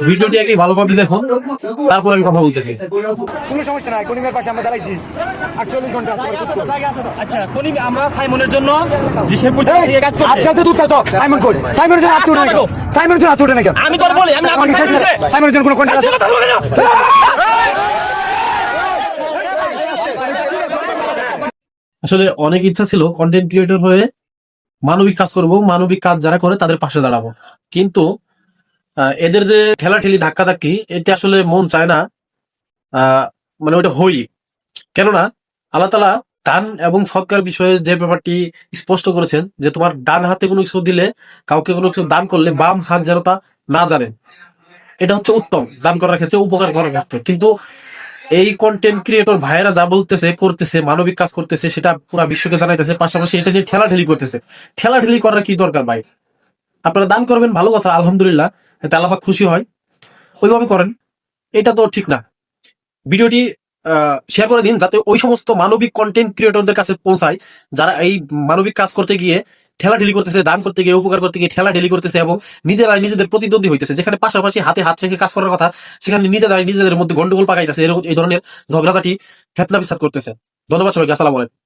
ভিডিওটি একই ভালোভাবে দেখুন, তারপর আমি কথা বলতেছি। কোনো সমস্যা নাই, কনিমের পাশে আমরা দাঁড়াইছি 48 ঘন্টা। আচ্ছা কনিম, আমরা সাইমনের জন্য যে শেরপুর থেকে কাজ করছি। আজকে তো তুই তো সাইমন কই? সাইমনের জন্য হাত উঠে না কেন? সাইমনের জন্য হাত উঠে না কেন? আমি তোর বলি, আমি আমার সাইমনের জন্য কোনো কন্ট্রাক্ট আছে? আসলে অনেক ইচ্ছা ছিল কন্টেন্ট ক্রিয়েটর হয়ে মানবিক কাজ করব, মানবিক কাজ যারা করে তাদের পাশে দাঁড়াবো, কিন্তু এদের যে ঠেলাঠেলি ধাক্কাধাক্কি, এটা আসলে মন চায় না। মানে ওটা হই, কেননা আল্লাহ তাআলা দান এবং সৎকার বিষয়ে যে ব্যাপারটি স্পষ্ট করেছেন যে তোমার ডান হাতে কোনো কিছু দিলে, কাউকে কোনো কিছু দান করলে বাম হাত যেন তা না জানে, এটা হচ্ছে উত্তম দান করার ক্ষেত্রে, উপকার করার ক্ষেত্রে। কিন্তু এই কন্টেন্ট ক্রিয়েটর ভাইয়েরা যা বলতেছে করতেছে, মানবিক কাজ করতেছে, সেটা পুরো বিশ্বকে জানাইতেছে, পাশাপাশি এটা নিয়ে ঠেলাঠেলি করতেছে। ঠেলাঠেলি করার কি দরকার ভাই? আপনারা দান করবেন, ভালো কথা, আলহামদুলিল্লাহ, এতে আল্লাহ পাক খুশি হয়, ওইভাবে করেন। এটা তো ঠিক না। ভিডিওটি শেয়ার করে দিন, যাতে ওই সমস্ত মানবিক কন্টেন্ট ক্রিয়েটরদের কাছে পৌঁছায় যারা এই মানবিক কাজ করতে গিয়ে ঠেলাঠেলি করতেছে, দান করতে গিয়ে, উপকার করতে গিয়ে ঠেলাঠেলি করতেছে, এবং নিজেরাই নিজেদের প্রতিদ্বন্দ্বী হইতেছে। যেখানে পাশাপাশি হাতে হাত রেখে কাজ করার কথা, সেখানে নিজেদের মধ্যে গন্ডগোল পাকাইতেছে, এরকম এই ধরনের ঝগড়াঝাটি ফেতনা বিস্তার করতেছে। ধন্যবাদ সবাইকে, আসসালামু আলাইকুম।